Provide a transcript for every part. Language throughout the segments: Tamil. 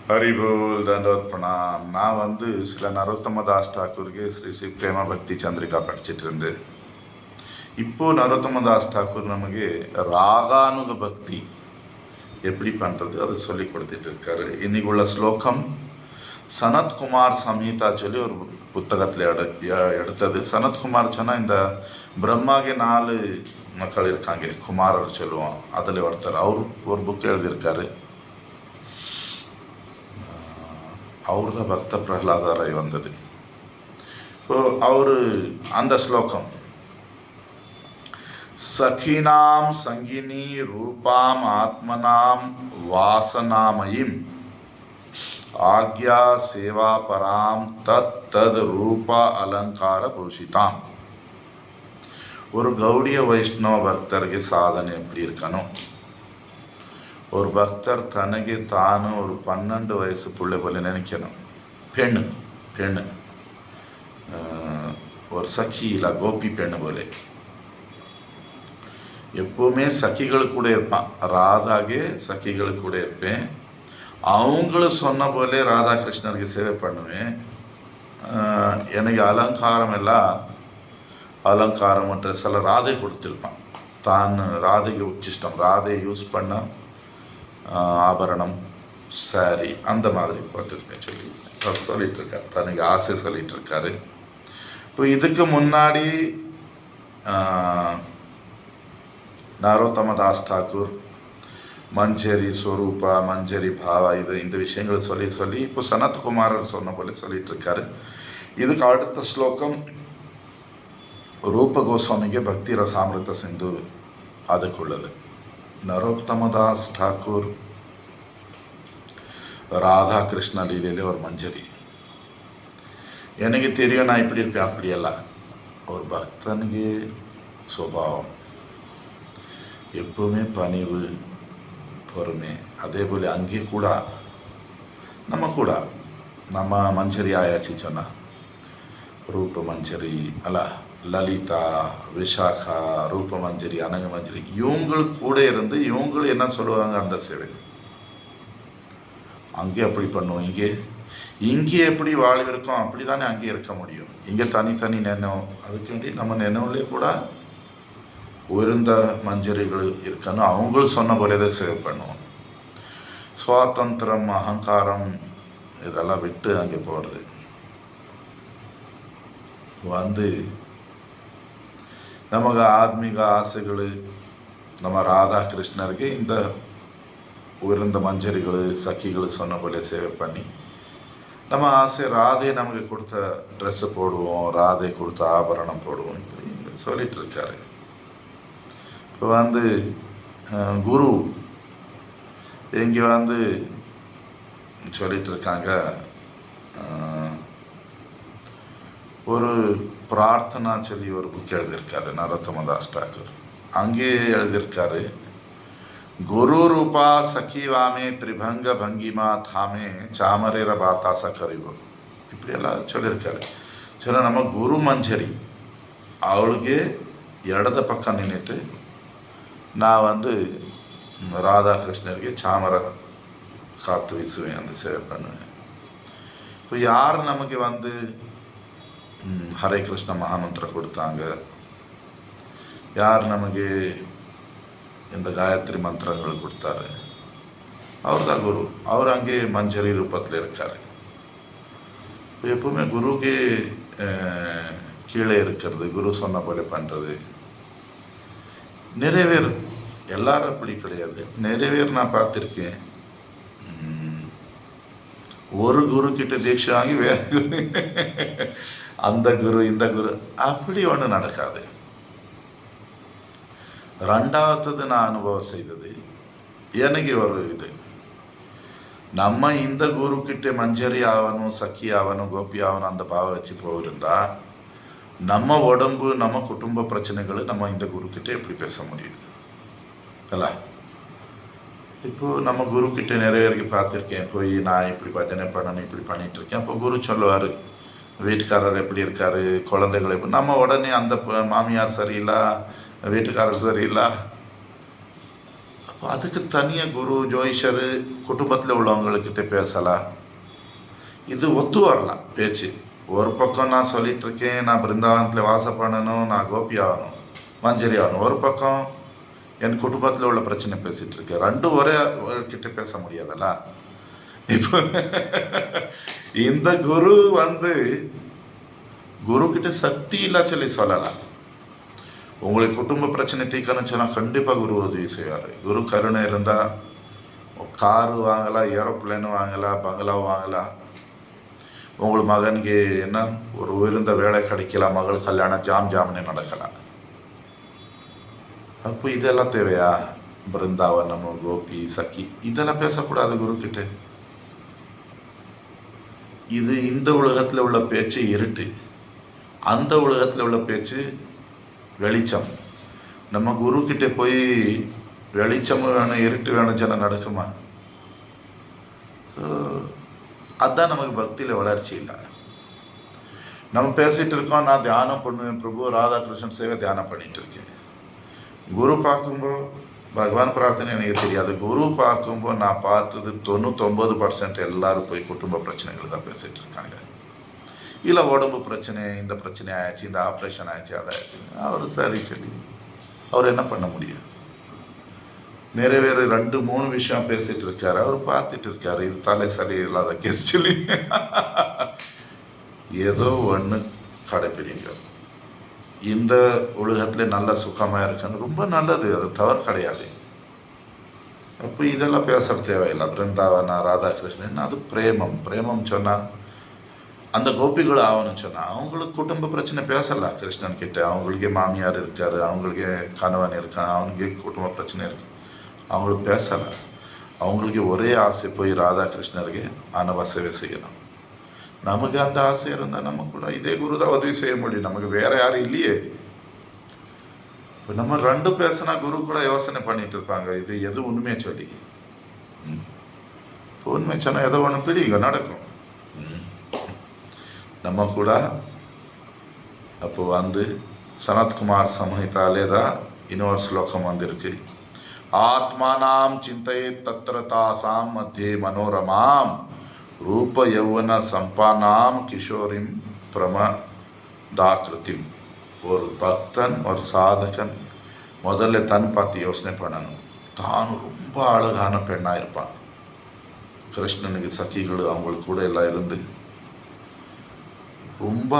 ஹரிபோல் தண்டோத் பிரணாம். நான் சில நரோத்தம தாஸ் டாக்கூருக்கு ஸ்ரீ ஸ்ரீ பிரேம பக்தி சந்திரிகா படிச்சுட்டு இருந்தேன். இப்போது நரோத்தம தாஸ் டாக்கூர் நமக்கு ராகானுக பக்தி எப்படி பண்ணுறது அதை சொல்லி கொடுத்துட்டு இருக்காரு. இன்னைக்கு உள்ள ஸ்லோகம் சனத்குமார் சம்ஹிதா சொல்லி ஒரு புத்தகத்தில் எடுத்தது. சனத்குமார் சொன்னால் இந்த பிரம்மாගේ 4 மக்கள் இருக்காங்க, குமாரர் சொல்லுவோம். அதில் ஒருத்தர் அவர் ஒரு புக் எழுதியிருக்காரு. ಅವ್ರದ ಭಕ್ತ ಪ್ರಹ್ಲಾದರಾಯ್ வந்தது. அவர் அந்த ஸ்லோகம் சகினாம் சங்கினி ரூபாம் ஆத்மனாம் வாசனாமயிம் ஆக்யா சேவா பராம் தத் ரூபா அலங்கார பூஷிதாம். ஒரு கௌடிய வைஷ்ணவ பக்தருக்கு சாதனை எப்படி இருக்கணும்? ஒரு பக்தர் தனக்கு தானும் ஒரு 12 வயசு பிள்ளை போல நினைக்கணும். பெண்ணு ஒரு சखी இல்லை, கோபி பெண்ணு போல எப்போவுமே சఖிகள் கூட இருப்பான். ராதாகே சఖிகள் கூட இருப்பேன். அவங்களும் சொன்ன போல ராதா கிருஷ்ணருக்கு சேவை பண்ணுவேன். எனக்கு அலங்காரம் ட்ரெஸ் எல்லாம் ராதை கொடுத்துருப்பான். தான் ராதைக்கு உச்சிஷ்டம், ராதையை யூஸ் பண்ண ஆபரணம், சாரி அந்த மாதிரி போட்டுருக்கேன் சொல்லி அவர் சொல்லிட்டு இருக்காரு. தனக்கு ஆசை சொல்லிட்டு இருக்காரு. இப்போ இதுக்கு முன்னாடி நரோத்தம தாஸ் டாக்கூர் மஞ்சரி ஸ்வரூபா, மஞ்சரி பாவா, இந்த விஷயங்களை சொல்லி இப்போ சனத்குமாரர் சொன்ன போல சொல்லிட்டு இருக்காரு. இதுக்கு அடுத்த ஸ்லோகம் ரூப கோஸ்வாமிக்கு பக்தி ரசாமிருத சிந்து அதுக்குள்ளது. நரோத்தமதாஸ் டாக்கூர் ராதா கிருஷ்ண லீலையிலே ஒரு மஞ்சரி. எனக்கு தெரியும் நான் இப்படி இருப்பேன், அப்படியெல்லாம் ஒரு பக்தனுக்கு சுபாவம் எப்பவுமே பணிவு, பொறுமை. அதே போல் அங்கே கூட நம்ம மஞ்சரி ஆயாச்சு சொன்னால் ரூப மஞ்சரி அல்ல, லலிதா, விஷாகா, ரூப மஞ்சரி, அனங்க மஞ்சரி, இவங்களுக்கு கூட இருந்து இவங்களும் என்ன சொல்லுவாங்க அந்த சேவை அங்கே அப்படி பண்ணுவோம். இங்கே எப்படி வாழ்விருக்கோம் அப்படி தானே அங்கே இருக்க முடியும். இங்கே தனி நினைவு, அதுக்கு வேண்டி நம்ம நினைவுலேயே கூட உயர்ந்த மஞ்சரிகள் இருக்கணும். அவங்களும் சொன்ன போலே தான் சேவை பண்ணுவோம். சுவாதந்திரம், அகங்காரம் இதெல்லாம் விட்டு அங்கே போகிறது. நமக்கு ஆத்மீக ஆசைகள் நம்ம ராதா கிருஷ்ணருக்கு இந்த உயர்ந்த மஞ்சரிகள் சఖிகள் சொன்ன போல சேவை பண்ணி நம்ம ஆசை ராதை நமக்கு கொடுத்த ட்ரெஸ்ஸு போடுவோம், ராதை கொடுத்த ஆபரணம் போடுவோம், இப்படி சொல்லிட்டு இருக்காரு. இப்போ குரு இங்கே சொல்லிட்டு இருக்காங்க. ஒரு பிரார்த்தனா சொல்லி ஒரு புக் எழுதியிருக்காரு நரோத்தம தாஸ் டாக்கூர். அங்கே எழுதியிருக்காரு, குரு ரூபா சఖிவாமே திரிபங்க பங்கிமா தாமே சாமரேர பாத்தாச கரிவு, இப்படியெல்லாம் சொல்லியிருக்காரு. சரி, நம்ம குரு மஞ்சரி அவளுக்கு இடது பக்கம் நின்றுட்டு நான் ராதா கிருஷ்ணருக்கு சாமரை காத்து வீசுவேன், அந்த சேவை பண்ணுவேன். இப்போ யார் நமக்கு ஹரே கிருஷ்ண மகாமந்திரம் கொடுத்தாங்க, யார் நமக்கு இந்த காயத்ரி மந்திரங்கள் கொடுத்தாரு, அவர் தான் குரு. அவர் அங்கே மஞ்சரி ரூபத்தில் இருக்கார். இப்போ எப்பவுமே குருவுக்கு கீழே இருக்கிறது, குரு சொன்ன போல பண்ணுறது. நிறைய பேர், எல்லாரும் அப்படி கிடையாது, நிறைய பேர் நான் பார்த்துருக்கேன். ஒரு குரு கிட்ட தீட்சை வாங்கி வேற குரு, அந்த குரு இந்த குரு, அப்படி ஒன்று நடக்காது. ரெண்டாவது நான் அனுபவம் செய்தது, எனக்கு ஒரு நம்ம இந்த குரு கிட்ட மஞ்சரி ஆகணும், சखी ஆகணும், கோபி ஆகணும், அந்த பாவம் வச்சு போயிருந்தா நம்ம உடம்பு, நம்ம குடும்ப பிரச்சனைகளை நம்ம இந்த குரு கிட்ட எப்படி பேச முடியும் அல்ல? இப்போது நம்ம குரு கிட்ட நிறைய பேருக்கு பார்த்துருக்கேன், போய் நான் இப்படி பஜனை பண்ணணும், இப்படி பண்ணிட்டு இருக்கேன். அப்போ குரு சொல்லுவார், வீட்டுக்காரர் எப்படி இருக்காரு, குழந்தைகள் எப்படி. நம்ம உடனே அந்த மாமியார் சரியில்லை, வீட்டுக்காரர் சரியில்லை, அதுக்கு தனியாக குரு ஜோயிஷர் குடும்பத்தில் உள்ளவங்கக்கிட்ட பேசலாம். இது ஒத்து வரலாம் பேச்சு. ஒரு பக்கம் நான் சொல்லிட்டு இருக்கேன், நான் பிருந்தாவனத்தில் வாசம் பண்ணணும், நான் கோபி ஆகணும், மஞ்சரி ஆகணும். ஒரு பக்கம் என் குடும்பத்தில் உள்ள பிரச்சனை பேசிகிட்டு இருக்கேன். ரெண்டும் ஒரே கிட்ட பேச முடியாதல்ல. இப்போ இந்த குரு குருக்கிட்ட சக்தி இல்லா சொல்லி சொல்லலாம். உங்களுக்கு குடும்ப பிரச்சனை தீர்க்கணும்னு சொன்னால் கண்டிப்பாக குரு உதவி செய்வார். குரு கருணை இருந்தால் காரு வாங்கலாம், ஏரோப்ளேனு வாங்கலாம், பங்களா வாங்கலாம். உங்கள் மகனுக்கு என்ன ஒரு உயர்ந்த வேலை கிடைக்கலாம், மகள் கல்யாணம் ஜாம்னு நடக்கலாம். அப்போ இதெல்லாம் தேவையா? பிருந்தாவனம், கோபி, சக்கி இதெல்லாம் பேசக்கூடாது குருக்கிட்ட. இது இந்த உலகத்தில் உள்ள பேச்சு இருட்டு, அந்த உலகத்தில் உள்ள பேச்சு வெளிச்சம். நம்ம குருக்கிட்ட போய் வெளிச்சம் வேணும் இருட்டு வேணும் சொன்னால் நடக்குமா? ஸோ அதுதான் நமக்கு பக்தியில் வளர்ச்சி இல்லை. நம்ம பேசிகிட்டு இருக்கோம், நான் தியானம் பண்ணுவேன், பிரபு ராதாகிருஷ்ணன் சேவை தியானம் பண்ணிகிட்டு இருக்கேன். குரு பார்க்கும்போது பகவான் பிரார்த்தனை எனக்கு தெரியாது. குரு பார்க்கும்போது நான் பார்த்தது 99% எல்லாரும் போய் குடும்ப பிரச்சனைகள் தான் பேசிகிட்டு இருக்காங்க. இல்லை உடம்பு பிரச்சனை, இந்த பிரச்சனை ஆயிடுச்சு, இந்த ஆப்ரேஷன் ஆயிடுச்சு, அதாயிடுச்சு. அவர் சரி சொல்லி அவர் என்ன பண்ண முடியும்? நிறைய பேர் 2-3 விஷயம் பேசிகிட்டு இருக்காரு, அவர் பார்த்துட்டு இருக்காரு. இது தலை சரி இல்லாத கேஸ் சொல்லி ஏதோ ஒன்று கடைப்பிடிங்க. இந்த உலகத்தில் நல்ல சுகமாக இருக்குன்னு ரொம்ப நல்லது, அது தவறு கிடையாது. அப்போ இதெல்லாம் பேசுகிற தேவையில்லை. பிருந்தாவனா, ராதாகிருஷ்ணன் அது பிரேமம் சொன்னால் அந்த கோபிகள் ஆகணும்னு சொன்னால் அவங்களுக்கு குடும்ப பிரச்சனை பேசலாம் கிருஷ்ணன் கிட்ட. அவங்களுக்கே மாமியார் இருக்கார், அவங்களுக்கே கணவன் இருக்கான், அவங்களுக்கே குடும்ப பிரச்சனை இருக்கு, அவங்களுக்கு பேசலாம். அவங்களுக்கு ஒரே ஆசை போய் ராதாகிருஷ்ணருக்கு ஆனவ சேவை செய்யணும். நமக்கு அந்த ஆசை இருந்தால் நம்ம கூட இதே குரு தான் உதவி செய்ய முடியும். நமக்கு வேற யாரும் இல்லையே. இப்போ நம்ம 2 பேசினா குரு கூட யோசனை பண்ணிட்டு இருப்பாங்க, இது எது உண்மையை சொல்லி. இப்போ உண்மை சொன்னால் எதோ ஒன்று பிடிங்க நடக்கும். நம்ம கூட அப்போ சனத்குமார் சம்ஹிதாலே தான் இன்னொரு ஸ்லோகம் வந்திருக்கு. ஆத்மானாம் சிந்தை தத்ர தாசாம் மத்தியே மனோரமாம் ரூப யௌவன சம்பானாம் கிஷோரிம் பிரமதாக்கிருத்திம். ஒரு பக்தன், ஒரு சாதகன் முதல்ல தன் பார்த்து யோசனை பண்ணணும். தான் ரொம்ப அழகான பெண்ணாக இருப்பான். கிருஷ்ணனுக்கு சகிகள் அவங்களுக்கு கூட எல்லாம் இருந்து ரொம்ப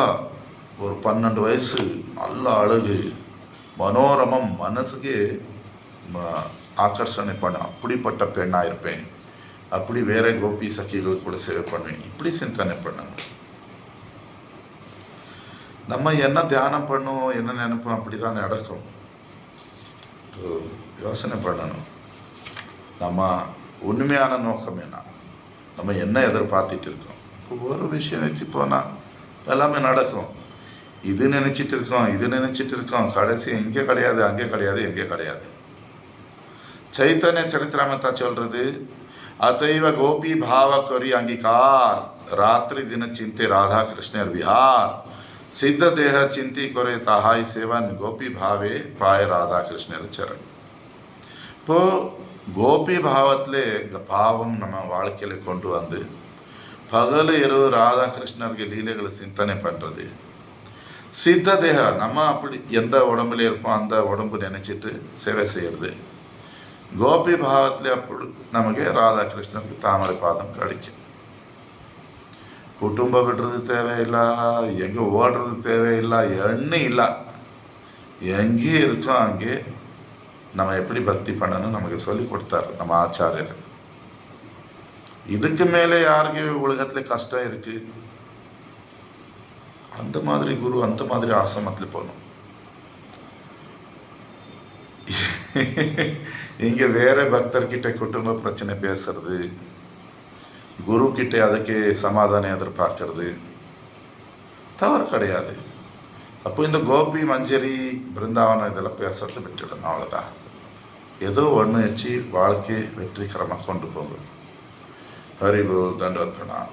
ஒரு 12 வயசு நல்ல அழகு, மனோரமம், மனசுக்கு ஆக்கர்ஷணை பண்ண அப்படிப்பட்ட பெண்ணாக இருப்பேன். அப்படி வேற கோபி சகிகள் கூட சேவை பண்ணுவேன். இப்படி சிந்தனை பண்ணணும். நம்ம என்ன தியானம் பண்ணுவோம், என்ன நினைப்போம், அப்படி தான் நடக்கும். யோசனை பண்ணணும். நம்ம உண்மையான நோக்கம் என்ன, நம்ம என்ன எதிர்பார்த்துட்டு இருக்கோம். இப்போ ஒரு விஷயம் வச்சு போனால் எல்லாமே நடக்கும். இது நினச்சிட்டு இருக்கோம், கடைசி எங்கே கிடையாது, அங்கே கிடையாது, எங்கே கிடையாது. சைத்தன்ய சரித்திரமத்தா சொல்கிறது, अतएव गोपी भाव करी अंगीकार रात्रि दिन चिंते राधा कृष्णर विहार सिद्ध देह चिंती करे ताहाई सेवन गोपी भावे पाए राधा कृष्णर चरण. இப்போ கோபி பாவத்திலே பாவம் நம்ம வாழ்க்கையில் கொண்டு வந்து பகல் இரவு ராதாகிருஷ்ணருக்கு லீலைகளை சிந்தனை பண்ணுறது. சித்த தேக நம்ம அப்படி எந்த உடம்புல இருப்போம் அந்த உடம்பு நினைச்சிட்டு சேவை செய்கிறது. கோபி பாவத்தில் அப்படி நமக்கு ராதாகிருஷ்ணருக்கு தாமரை பாதம் கிடைக்கும். குடும்பம் விடுறது தேவையில்லை, எங்கே ஓடுறது தேவையில்லை, எண்ணெய் இல்லை. எங்கே இருக்கோம் அங்கே நம்ம எப்படி பக்தி பண்ணணும் நமக்கு சொல்லி கொடுத்தாரு நம்ம ஆச்சாரியர். இதுக்கு மேலே யாருக்கு உலகத்தில் கஷ்டம் இருக்கு? அந்த மாதிரி குரு, அந்த மாதிரி ஆசிரமத்தில் போகணும். இங்கே வேற பக்தர்கிட்ட குடும்ப பிரச்சனை பேசுறது, குரு கிட்ட அதுக்கு சமாதானம் எதிர்பார்க்கறது தவறு கிடையாது. அப்போ இந்த கோபி, மஞ்சரி, பிருந்தாவனம் இதெல்லாம் பேசுறது விட்டுடணும். அவ்வளோதான். ஏதோ ஒன்று வச்சு வாழ்க்கையை வெற்றிகரமாக கொண்டு போங்க. ஹரி போல், தண்டவத் பிரணாம்.